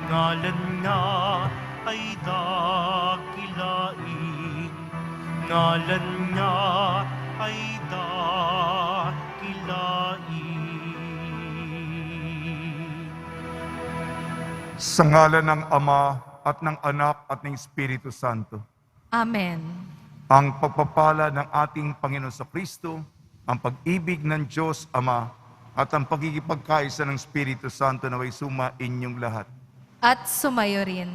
ngalan nga ay dakilain, ngalan nga ay dakilain. Sa ngalan ng Ama at ng Anak at ng Espiritu Santo. Amen. Ang pagpapala ng ating Panginoon sa Kristo, ang pag-ibig ng Diyos Ama, at ang pagkikipagkaisa ng Espiritu Santo naway suma inyong lahat. At sumayo rin.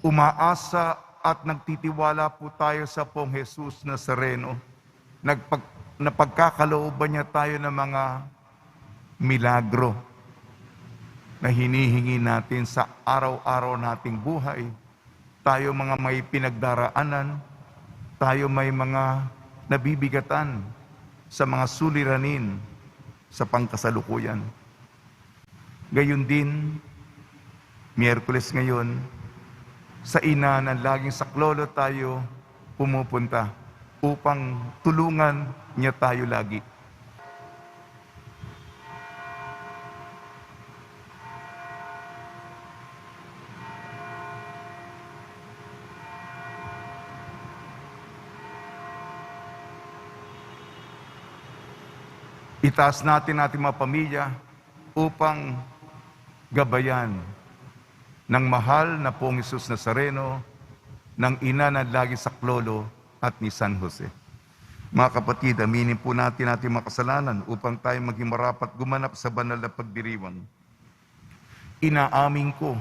Umaasa at nagtitiwala po tayo sa Pong Jesus Nazareno. Napagkakalooban niya tayo ng mga milagro na hinihingi natin sa araw-araw nating buhay. Tayo mga may pinagdaraanan, tayo may mga nabibigatan sa mga suliranin sa pangkasalukuyan. Gayon din, Miyerkules ngayon, sa ina ng laging saklolo tayo pumupunta upang tulungan niya tayo lagi. Itaas natin ating mga pamilya upang gabayan ng mahal na Pong Jesus Nazareno, ng ina ng lagi saklolo at ni San Jose. Mga kapatid, aminin po natin ating mga kasalanan upang tayo maging marapat gumanap sa banal na pagdiriwang. Inaamin ko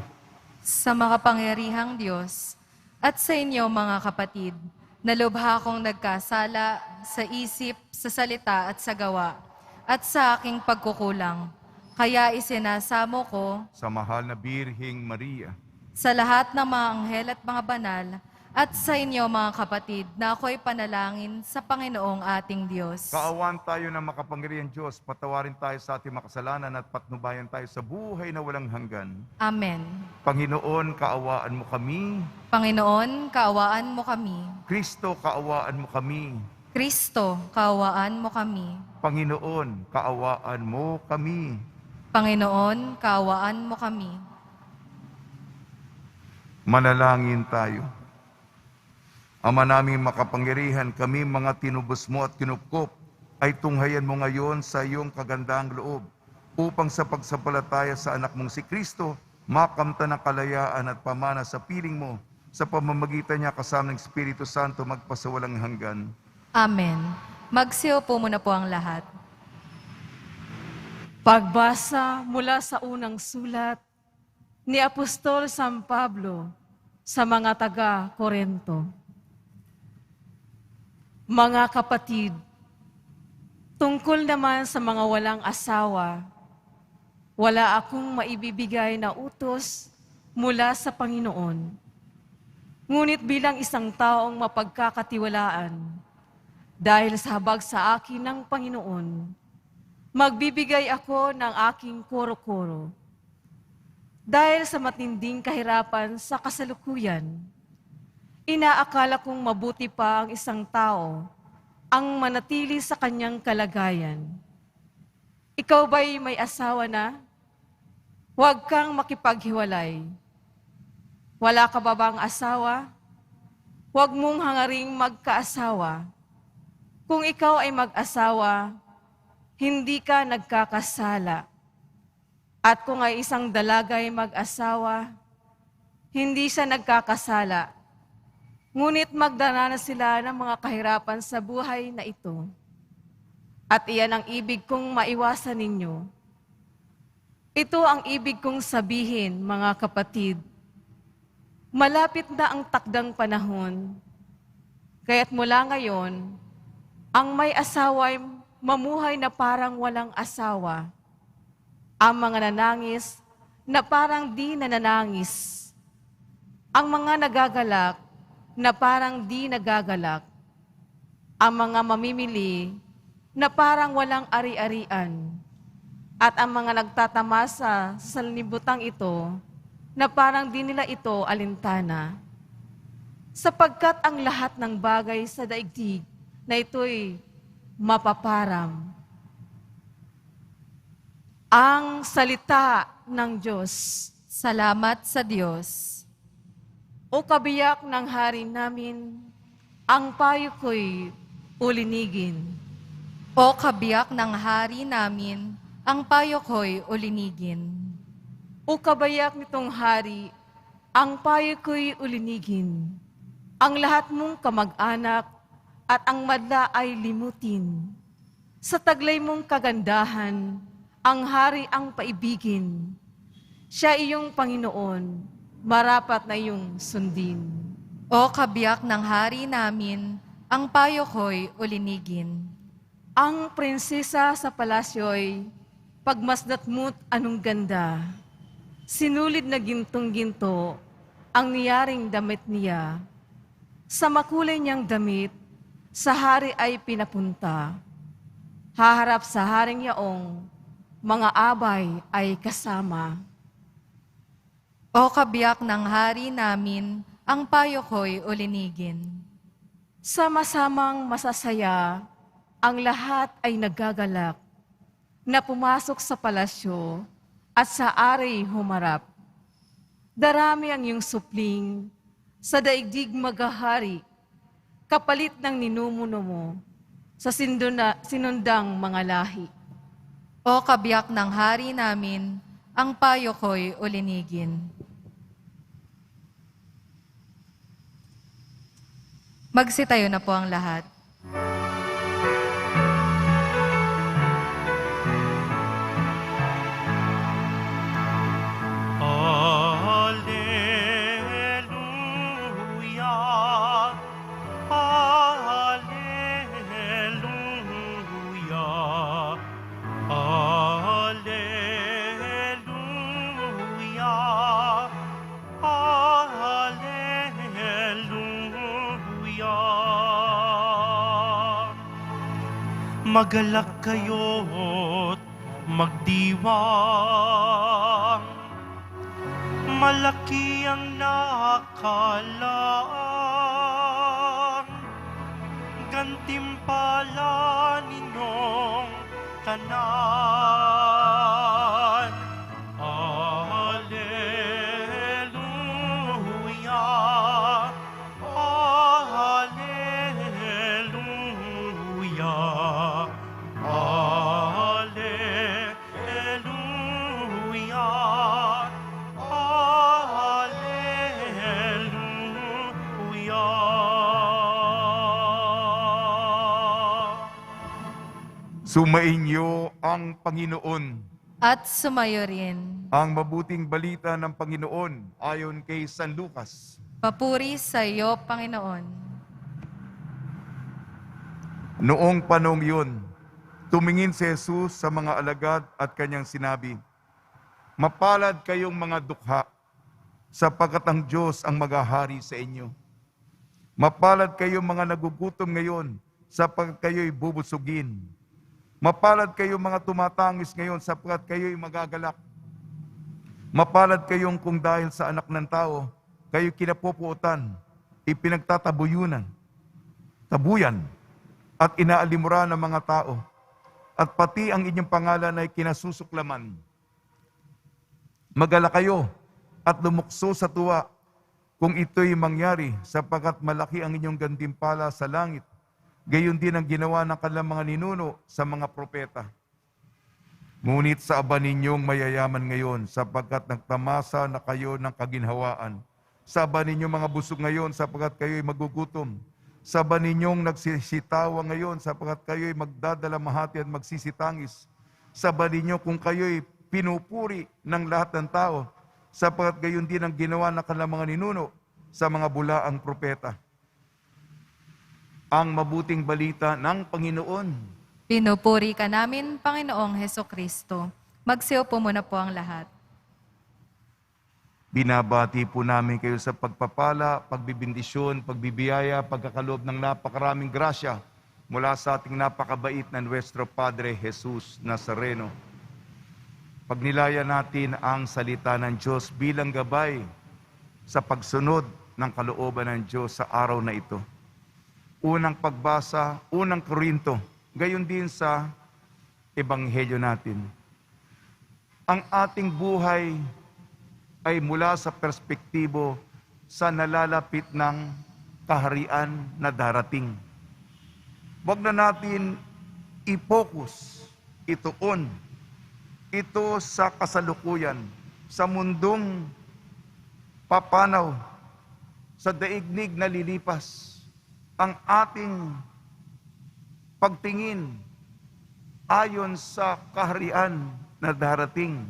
Sa makapangyarihang Diyos at sa inyo mga kapatid, na lubha akong nagkasala sa isip, sa salita at sa gawa, at sa aking pagkukulang. Kaya isinasamo ko sa mahal na Birheng Maria, sa lahat ng mga anghel at mga banal, at sa inyo mga kapatid, na ako'y panalangin sa Panginoong ating Diyos. kaawan tayo ng makapangyarihang Diyos, patawarin tayo sa ating makasalanan at patnubayan tayo sa buhay na walang hanggan. Amen. Panginoon, kaawaan mo kami. Panginoon, kaawaan mo kami. Kristo, kaawaan mo kami. Kristo, kaawaan mo kami. Panginoon, kaawaan mo kami. Panginoon, kaawaan mo kami. Manalangin tayo. Ama naming makapangyarihan, kami mga tinubos mo at kinupkop, ay tunghayan mo ngayon sa iyong kagandahang loob, upang sa pagsampalataya sa anak mong si Kristo, makamtan ng kalayaan at pamana sa piling mo, sa pamamagitan niya kasama ng Espiritu Santo magpasawalang hanggan. Amen. Magsiyo po muna po ang lahat. Pagbasa mula sa unang sulat ni Apostol San Pablo sa mga taga-Korinto. Mga kapatid, tungkol naman sa mga walang asawa, wala akong maibibigay na utos mula sa Panginoon. Ngunit bilang isang taong mapagkakatiwalaan, dahil sa habag sa akin ng Panginoon, magbibigay ako ng aking koro-koro. Dahil sa matinding kahirapan sa kasalukuyan, inaakala kong mabuti pa ang isang tao ang manatili sa kanyang kalagayan. Ikaw ba'y may asawa na? Huwag kang makipaghiwalay. Wala ka ba bang asawa? Huwag mong hangaring magkaasawa. Kung ikaw ay mag-asawa, hindi ka nagkakasala. At kung ay isang dalagay mag-asawa, hindi siya nagkakasala. Ngunit magdaranas sila ng mga kahirapan sa buhay na ito. At iyan ang ibig kong maiwasan ninyo. Ito ang ibig kong sabihin, mga kapatid. Malapit na ang takdang panahon. Kaya't mula ngayon, ang may asawa ay mamuhay na parang walang asawa. Ang mga nanangis na parang di nananangis. Ang mga nagagalak na parang di nagagalak. Ang mga mamimili na parang walang ari-arian. At ang mga nagtatamasa sa sanlibutan ito na parang di nila ito alintana. Sapagkat ang lahat ng bagay sa daigdig na ito'y mapaparam. Ang salita ng Diyos. Salamat sa Diyos. O kabiyak ng hari namin, ang payo ko'y ulinigin. O kabiyak ng hari namin, ang payo ko'y ulinigin. O kabayak nitong hari, ang payo ko'y ulinigin. Ang lahat mong kamag-anak at ang madla ay limutin. Sa taglay mong kagandahan, ang hari ang paibigin. Siya iyong Panginoon, marapat na iyong sundin. O kabiyak ng hari namin, ang payo ko'y ulinigin. Ang prinsesa sa palasyo'y pagmasdat mo't anong ganda. Sinulid na gintong-ginto ang niyaring damit niya. Sa makulay niyang damit, sa hari ay pinapunta. Haharap sa haring yaong, mga abay ay kasama. O kabiyak ng hari namin, ang payo ko'y ulinigin. Sama-samang masasaya, ang lahat ay nagagalak na pumasok sa palasyo at sa ari humarap. Darami ang iyong supling, sa daigdig maghahari, kapalit ng ninumuno mo sa sinundang mga lahi. O kabiyak ng hari namin, ang payo ko'y ulinigin. Magsitayo na po ang lahat. Alleluia, Alleluia, Alleluia, Alleluia. Magalak kayo't magdiwang, malaki ang nakalaan, gantimpala ninyong tanan. Alleluia, Alleluia, Alleluia, Alleluia. Sumainyo ang Panginoon. At sumayo rin. Ang mabuting balita ng Panginoon ayon kay San Lucas. Papuri sa iyo, Panginoon. Noong panong yun, tumingin si Jesus sa mga alagad at kanyang sinabi, "Mapalad kayong mga dukha, sapagkat ang Diyos ang maghahari sa inyo. Mapalad kayong mga nagugutom ngayon, sapagkat kayo'y bubusugin. Mapalad kayong mga tumatangis ngayon, sapagkat kayo'y magagalak. Mapalad kayong kung dahil sa anak ng tao, kayo'y kinapupuotan, ipinagtatabuyunan, tabuyan, at inaalimura ng mga tao, at pati ang inyong pangalan ay kinasusuklaman. Magala kayo at lumukso sa tuwa kung ito'y mangyari, sapagkat malaki ang inyong gantimpala sa langit. Gayon din ang ginawa ng kanilang mga ninuno sa mga propeta. Ngunit sa aba ninyong mayayaman ngayon, sapagkat nagtamasa na kayo ng kaginhawaan. Sa aba ninyong mga busog ngayon, sapagkat kayo'y magugutom. Sa aba ninyong nagsisitawa ngayon, sapagkat kayo'y magdadalamhati at magsisitangis. Sa aba ninyo kung kayo'y pinupuri ng lahat ng tao, sapagkat gayon din ang ginawa ng kanilang mga ninuno sa mga bulaang propeta. Ang mabuting balita ng Panginoon. Pinupuri ka namin, Panginoong Hesukristo. Magsiupo muna po ang lahat. Binabati po namin kayo sa pagpapala, pagbibindisyon, pagbibiyaya, pagkakaloob ng napakaraming grasya mula sa ating napakabait na Nuestro Padre Jesus Nazareno. Pagnilaya natin ang salita ng Diyos bilang gabay sa pagsunod ng kalooban ng Diyos sa araw na ito. Unang pagbasa, unang Korinto, gayon din sa Ebanghelyo natin. Ang ating buhay ay mula sa perspektibo sa nalalapit ng kaharian na darating. Huwag na natin i-focus, ituon ito sa kasalukuyan, sa mundong papanaw, sa daigdig na lilipas. Ang ating pagtingin ayon sa kaharian na darating.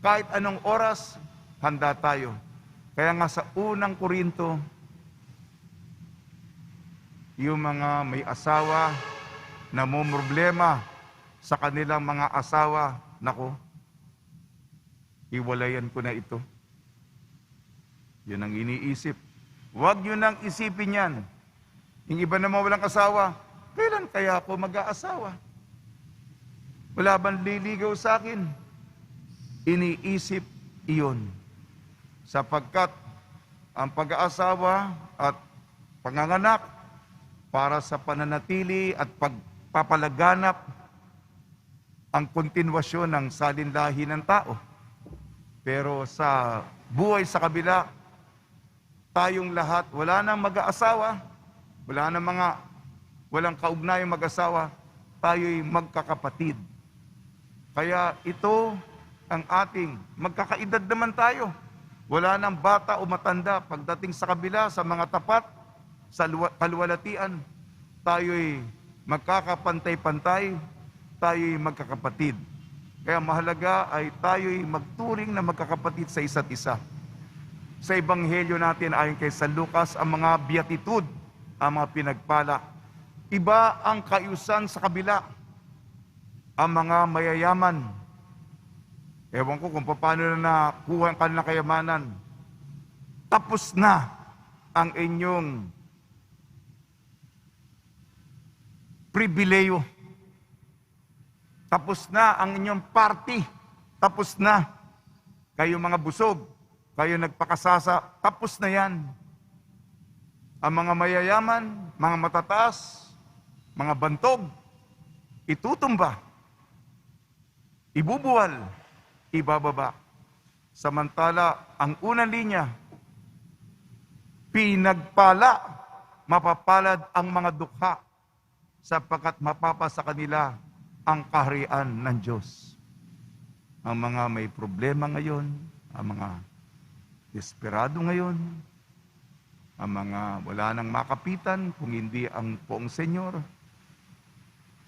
Kahit anong oras, handa tayo. Kaya nga sa unang Korinto, yung mga may asawa na problema sa kanilang mga asawa, nako, hiwalayan ko na ito. Yun ang iniisip. Huwag nyo nang isipin yan. Yung iba naman walang asawa, kailan kaya ako mag-aasawa? Wala bang liligaw sa akin? Iniisip iyon. Sapagkat ang pag-aasawa at panganganak para sa pananatili at pagpapalaganap ang kontinwasyon ng salinlahi ng tao. Pero sa buhay sa kabila, tayong lahat, wala nang mag-aasawa, wala nang walang kaugnayang mag-asawa, tayo'y magkakapatid. Kaya ito ang ating, magkakaedad naman tayo. Wala nang bata o matanda. Pagdating sa kabila, sa mga tapat, sa kaluwalhatian, tayo'y magkakapantay-pantay, tayo'y magkakapatid. Kaya mahalaga ay tayo'y magturing na magkakapatid sa isa't isa. Sa Ebanghelyo natin ayon kay San Lucas, ang mga beatitud, ang mga pinagpala. Iba ang kayusan sa kabila. Ang mga mayayaman, ewan ko kung paano na nakuha ang kanilang kayamanan. Tapos na ang inyong pribileyo. Tapos na ang inyong party. Tapos na. Kayo mga busog, kayo nagpakasasa, tapos na yan. Ang mga mayayaman, mga matataas, mga bantog, itutumba, ibubuwal, ibababa. Samantala, ang unang linya, pinagpala, mapapalad ang mga dukha, sapagkat mapapa sa kanila ang kaharian ng Diyos. Ang mga may problema ngayon, ang mga desperado ngayon, ang mga wala nang makapitan, kung hindi ang poong Senyor,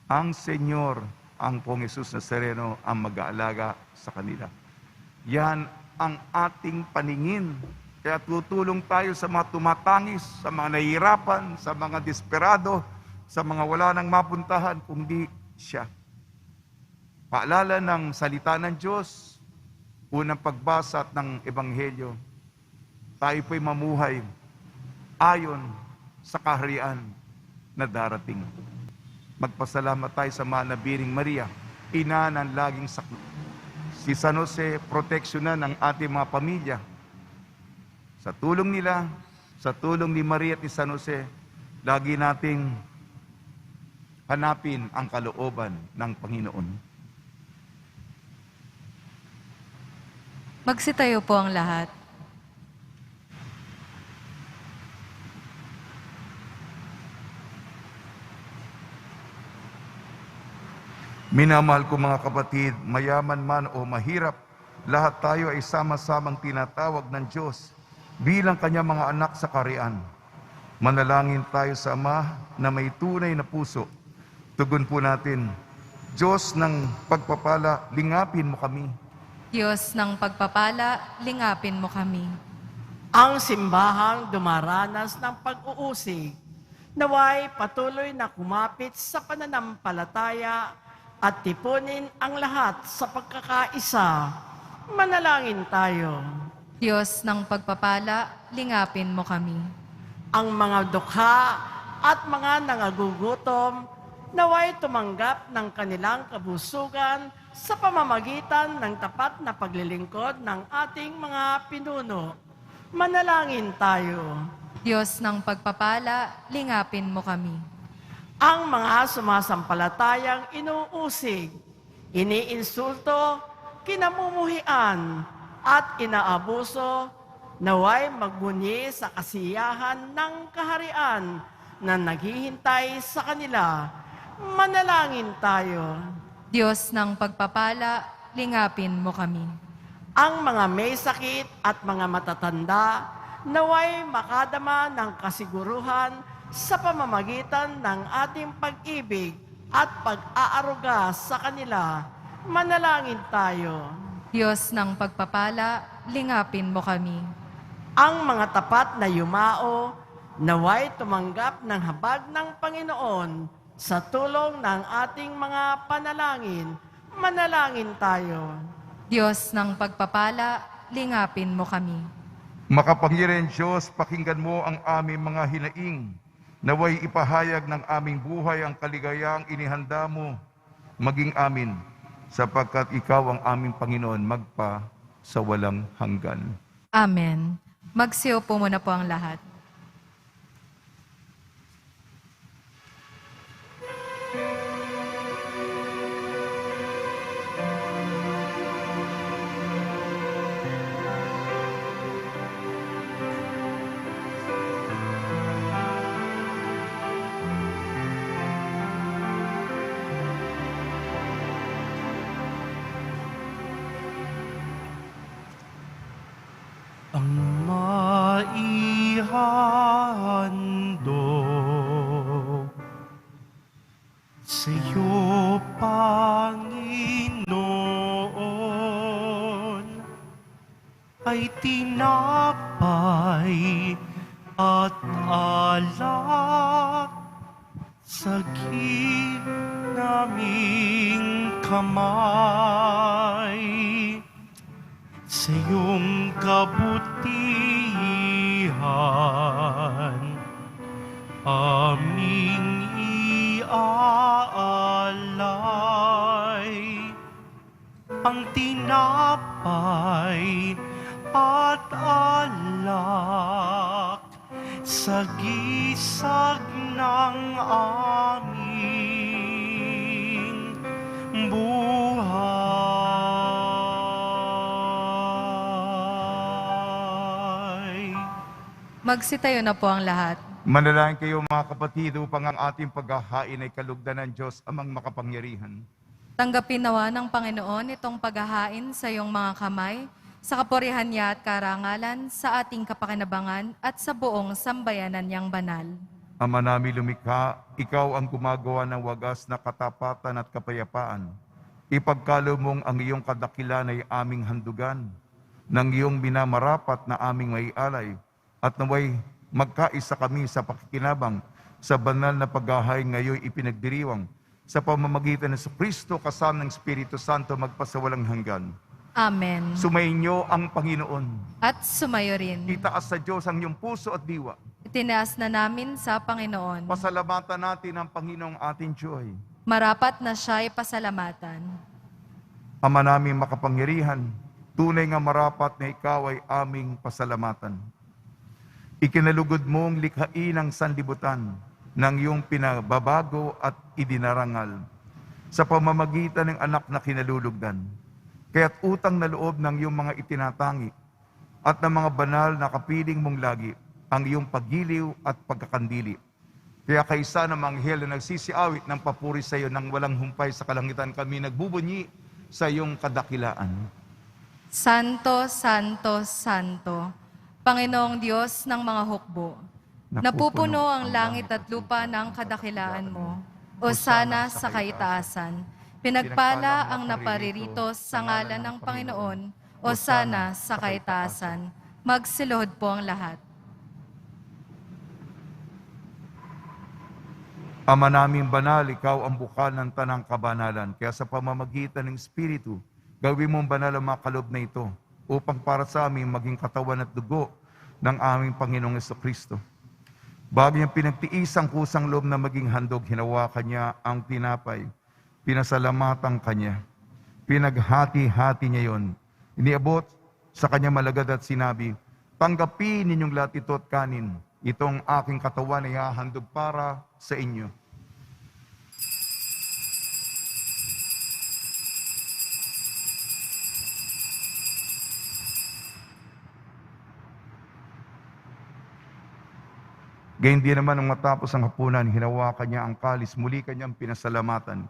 ang Senyor, ang poong Jesus Nazareno, ang mag-aalaga sa kanila. Yan ang ating paningin. Kaya tutulong tayo sa mga tumatangis, sa mga nahihirapan, sa mga desperado, sa mga wala nang mapuntahan, kundi siya. Paalala ng salita ng Diyos, unang pagbasa ng Ebanghelyo, tayo po'y mamuhay ayon sa kaharian na darating. Magpasalamat tayo sa Manabiring Maria, ina ng laging saklo. Si San Jose, proteksyonan ng ating mga pamilya. Sa tulong nila, sa tulong ni Maria at ni San Jose, lagi nating hanapin ang kalooban ng Panginoon. Magsitayo po ang lahat. Minamahal ko mga kapatid, mayaman man o mahirap, lahat tayo ay sama-samang tinatawag ng Diyos bilang Kanyang mga anak sa kaharian. Manalangin tayo sa Ama na may tunay na puso. Tugon po natin, Diyos ng pagpapala, lingapin mo kami. Diyos ng pagpapala, lingapin mo kami. Ang simbahang dumaranas ng pag-uusig, naway patuloy na kumapit sa pananampalataya at tipunin ang lahat sa pagkakaisa. Manalangin tayo. Diyos ng pagpapala, lingapin mo kami. Ang mga dukha at mga nangagugutom, naway tumanggap ng kanilang kabusugan sa pamamagitan ng tapat na paglilingkod ng ating mga pinuno. Manalangin tayo. Diyos ng pagpapala, lingapin mo kami. Ang mga sumasampalatayang inuusig, iniinsulto, kinamumuhian, at inaabuso, naway magbunyi sa kasiyahan ng kaharian na naghihintay sa kanila. Manalangin tayo. Diyos ng pagpapala, lingapin mo kami. Ang mga may sakit at mga matatanda, naway makadama ng kasiguruhan sa pamamagitan ng ating pag-ibig at pag-aaruga sa kanila. Manalangin tayo. Diyos ng pagpapala, lingapin mo kami. Ang mga tapat na yumao, naway tumanggap ng habag ng Panginoon sa tulong ng ating mga panalangin. Manalangin tayo. Diyos ng pagpapala, lingapin mo kami. Makapangyarihan Diyos, pakinggan mo ang aming mga hinaing. Naway ipahayag ng aming buhay ang kaligayaang inihanda mo, maging amin, sapagkat ikaw ang aming Panginoon magpa sa walang hanggan. Amen. Magsiupo muna po ang lahat. Ang maihandog sa iyo, Panginoon, ay tinapay at alak sa ginaming kamay. Sa iyong kabutihan, aming iaalay ang tinapay at alak sa gisag ng aming buhay. Magsitayo na po ang lahat. Manalangin kayo mga kapatid upang ang ating paghahain ay kalugdan ng Diyos amang makapangyarihan. Tanggapin nawa ng Panginoon itong paghahain sa iyong mga kamay, sa kapurihan niya at karangalan, sa ating kapakinabangan at sa buong sambayanan niyang banal. Ama namin lumikha, ikaw ang gumagawa ng wagas na katapatan at kapayapaan. Ipagkalo mong ang iyong kadakilan ay aming handugan, ng iyong minamarapat na aming maialay, at naway magkaisa kami sa pakikinabang sa banal na paghahain ngayon ipinagdiriwang sa pamamagitan ng Kristo kasama ng Espiritu Santo magpasawalang hanggan. Amen. Sumainyo ang Panginoon. At sumayo rin. Itaas sa Diyos ang iyong puso at diwa. Itinaas na namin sa Panginoon. Pasalamatan natin ang Panginoong ating Diyos. Marapat na siya'y pasalamatan. Ama namin makapangyarihan, tunay nga marapat na ikaw ay aming pasalamatan. Ikinalugod mong likhain ang sanlibutan ng iyong pinababago at idinarangal sa pamamagitan ng anak na kinalulugdan. Kaya't utang na loob ng iyong mga itinatangi at ng mga banal na kapiling mong lagi ang iyong paggiliw at pagkakandili. Kaya kaysa ng mga anghel na nagsisiawit ng papuri sa iyo nang walang humpay sa kalangitan, kami nagbubunyi sa iyong kadakilaan. Santo, Santo, Santo, Panginoong Diyos ng mga hukbo, napupuno ang langit at lupa ng kadakilaan mo. O sana sa kaitaasan, pinagpala ang naparirito sa ngalan ng Panginoon. O sana sa kaitaasan, magsiluhod po ang lahat. Ama naming banal, ikaw ang bukal ng tanang kabanalan. Kaya sa pamamagitan ng Espiritu, gawin mong banal ang mga kaloob na ito upang para sa amin maging katawan at dugo ng aming Panginoong Jesucristo. Bago niyang pinagtiis ang kusang loob na maging handog, hinawakan niya ang tinapay. Pinasalamatan kanya. Pinaghati-hati niya yon. Iniabot sa kanya malagad at sinabi, tanggapin ninyong lahat ito at kanin. Itong aking katawan ay hahandog para sa inyo. Gayun din naman nung matapos ang hapunan, hinawakan niya ang kalis, muli kanyang pinasalamatan.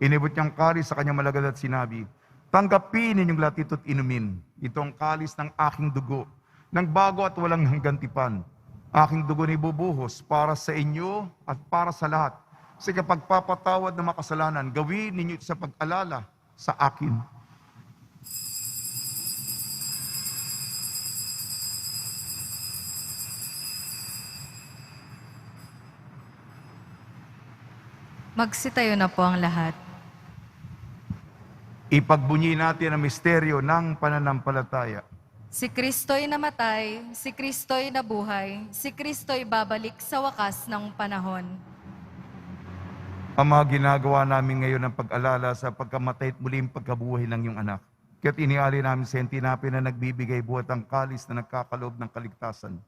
Inibot niyang kalis sa kanyang malagad at sinabi, tanggapin ninyong lahat ito't inumin. Ito ang kalis ng aking dugo, ng bago at walang hanggantipan. Aking dugo ni bubuhos para sa inyo at para sa lahat. Sa kapagpapatawad ng makasalanan, gawin ninyo ito sa pag-alala sa akin. Magsitayo na po ang lahat. Ipagbunyi natin ang misteryo ng pananampalataya. Si Kristo'y namatay, si Kristo'y nabuhay, si Kristo'y babalik sa wakas ng panahon. Ang mga ginagawa namin ngayon ng pag-alala sa pagkamatay at muling pagkabuhay ng iyong anak. Kaya't iniali namin sa tinapay na nagbibigay buhat ang kalis na nagkakaloob ng kaligtasan.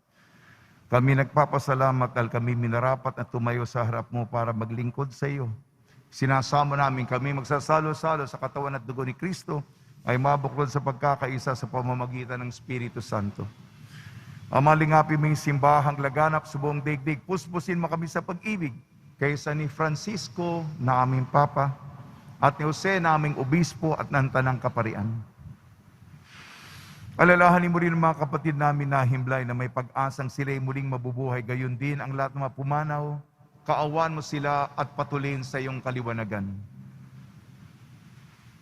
Kami nagpapasalamat dahil kami minarapat na tumayo sa harap mo para maglingkod sa iyo. Sinasamo namin kami magsasalo-salo sa katawan at dugo ni Kristo ay mabuklod sa pagkakaisa sa pamamagitan ng Espiritu Santo. Amalingapin mo yung simbahang laganap sa buong daigdig. Puspusin mo kami sa pag-ibig kaysa ni Francisco na aming Papa at ni Jose na aming Obispo at ng Tanang Kaparian. Alalahanin mo rin ang mga kapatid namin na himlay na may pag-asang sila'y muling mabubuhay. Gayon din ang lahat ng mga pumanaw, kaawan mo sila at patuloyin sa iyong kaliwanagan.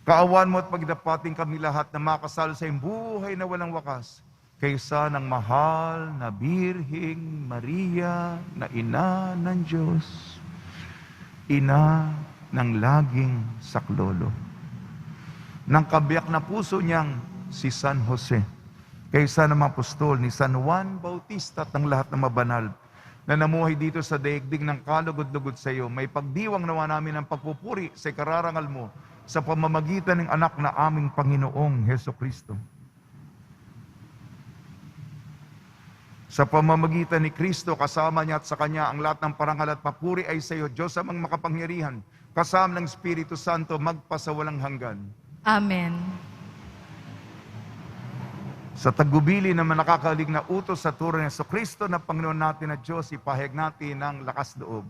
Kaawan mo at pagdapating kami lahat na makasalo sa iyong buhay na walang wakas, kaysa ng mahal na Birhing Maria na Ina ng Diyos, Ina ng laging saklolo, ng kabiyak na puso niyang si San Jose, kaysa ng mga apostol ni San Juan Bautista at ng lahat ng mabanal na namuhay dito sa daigdig ng kalugod-lugod sa iyo, may pagdiwang nawa namin ang pagpupuri sa kararangal mo sa pamamagitan ng anak na aming Panginoong Heso Kristo. Sa pamamagitan ni Kristo, kasama niya at sa Kanya, ang lahat ng parangal at papuri ay sa iyo, Diyos amang makapangyarihan, kasama ng Espiritu Santo, magpasawalang hanggan. Amen. Sa tagubili na nakakalig na utos sa turo ni Jesucristo na Panginoon natin na Diyos, ipahayag natin ng lakas loob.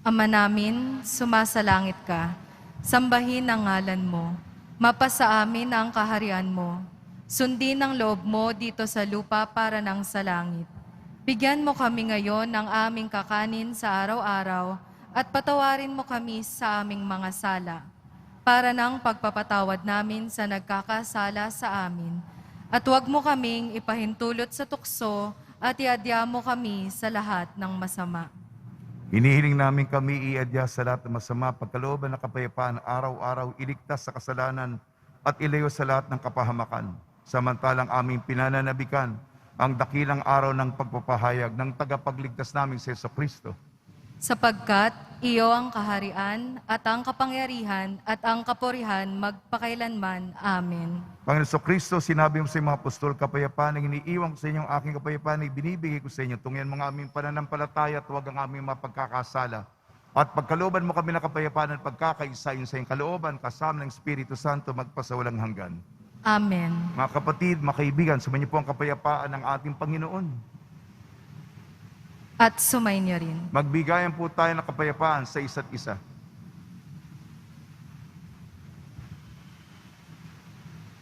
Ama namin, sumasalangit ka. Sambahin ang ngalan mo. Mapasa amin ang kaharian mo. Sundin ang loob mo dito sa lupa para nang sa langit. Bigyan mo kami ngayon ng aming kakanin sa araw-araw at patawarin mo kami sa aming mga sala para nang pagpapatawad namin sa nagkakasala sa amin. At huwag mo kaming ipahintulot sa tukso at iadya mo kami sa lahat ng masama. Hinihiling namin kami iadya sa lahat ng masama, pagkalooban ng kapayapaan, araw-araw iligtas sa kasalanan at ilayo sa lahat ng kapahamakan. Samantalang aming pinananabikan ang dakilang araw ng pagpapahayag ng tagapagligtas namin sa Jesucristo. Sapagkat iyo ang kaharian at ang kapangyarihan at ang kapurihan magpakailanman. Amen. Panginoon Jesucristo, sinabi mo sa mga apostol, kapayapaan ang iniiwan ko sa inyo, ang aking kapayapaan ay binibigay ko sa inyo. Tungyan mga aming pananampalataya at huwag ang aming mapagkakasala. At pagkalooban mo kami ng kapayapaan at pagkakaisa sa iyong kalooban, kasama ng Espiritu Santo, magpasawalang hanggan. Amen. Mga kapatid, mga kaibigan, sumainyo po ang kapayapaan ng ating Panginoon. At sumainyo rin. Magbigayan po tayo ng kapayapaan sa isa't isa.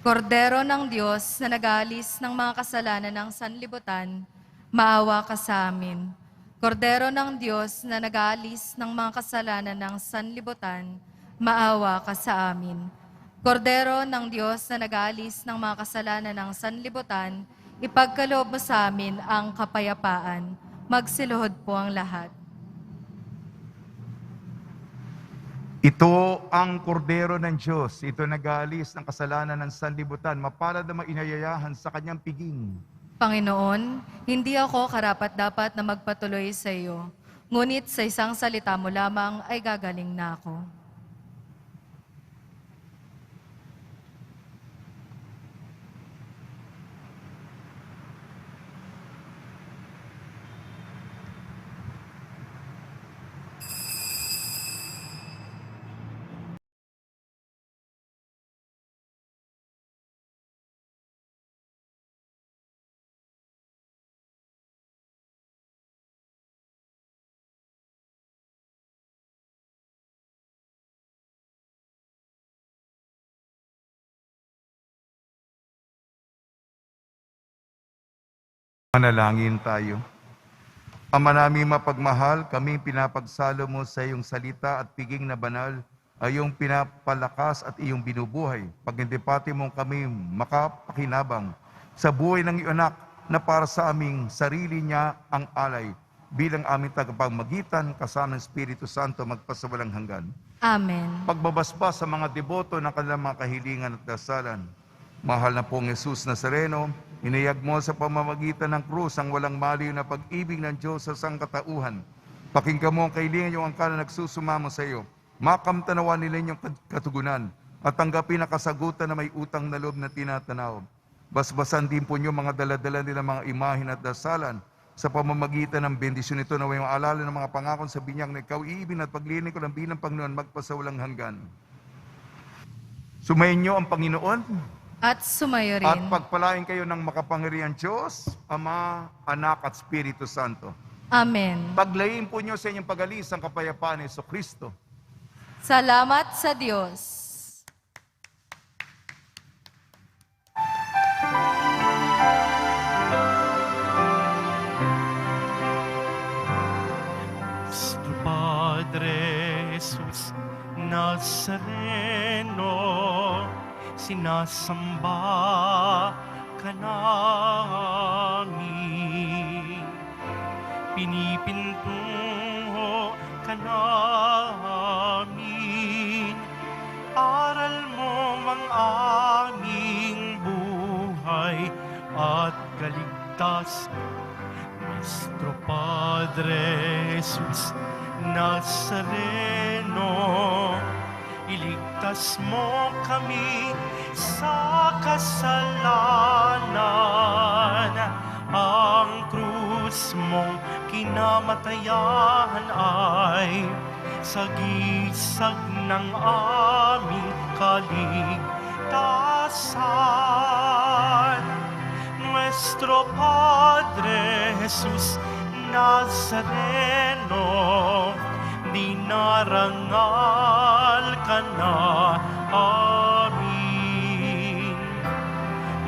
Kordero ng Diyos na nag-aalis ng mga kasalanan ng sanlibutan, maawa ka sa amin. Kordero ng Diyos na nag-aalis ng mga kasalanan ng sanlibutan, maawa ka sa amin. Kordero ng Diyos na nag-aalis ng mga kasalanan ng sanlibutan, ipagkaloob mo sa amin ang kapayapaan. Magsiluhod po ang lahat. Ito ang kordero ng Diyos. Ito nag-aalis ng kasalanan ng sanlibutan. Mapalad na mainayayahan sa kanyang piging. Panginoon, hindi ako karapat-dapat na magpatuloy sa iyo. Ngunit sa isang salita mo lamang ay gagaling na ako. Manalangin tayo. Ama namin mapagmahal, kami pinapagsalo mo sa iyong salita at piging na banal, ay iyong pinapalakas at iyong binubuhay. Pag hindi pati mong kami makapakinabang sa buhay ng iyong anak na para sa aming sarili niya ang alay, bilang aming tagapagmagitan kasama ng Espiritu Santo magpasawalang hanggan. Amen. Pagbabasbas sa mga deboto ng kanilang mga kahilingan at dasalan. Mahal na pong Jesus Nazareno, inayag mo sa pamamagitan ng krus ang walang maliw na pag-ibig ng Diyos sa sangkatauhan. Pakinggan mo ang kahilingan niyong angkan na nagsusumamo sa iyo. Makamtanawan nila inyong katugunan at tanggapin ang kasagutan na may utang na loob na tinatanaw. Basbasan din po niyo mga daladala nila mga imahin at dasalan sa pamamagitan ng bendisyon nito na may maalala ng mga pangakon sa binyag na ikaw iibin at paglinig ko ng bilang Panginoon magpasawalang hanggan. Sumayin niyo ang Panginoon At sumayo rin. at pagpalain kayo ng makapangyarihan Diyos, Ama, Anak at Espiritu Santo. Amen. Paglayin po niyo sa inyong pag-alis ang kapayapaan ni Jesucristo. Salamat sa Diyos. Nuestro Padre Jesus Nazareno, sinasamba ka namin. Pinipintungo ka namin. Aral mo ang aming buhay at kaligtasan. Nuestro Padre Jesus Nazareno, iligtas mo kami sa kasalanan. Ang krus mong kinamatayan ay sagisag ng aming kaligtasan. Nuestro Padre Jesus Nazareno, dinarangal ka na amin.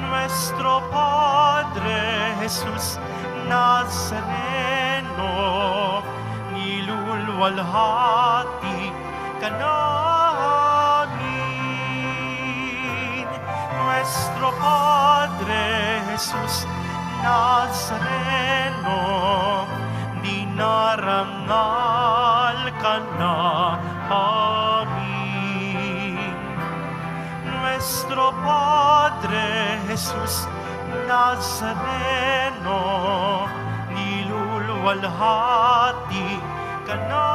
Nuestro Padre Jesus Nazareno, nilulwalhati ka namin. Nuestro Padre Jesus Nazareno, dinarangal ka na amin. Nuestro Padre Jesus Nazareno, nilulwalhati ka namin.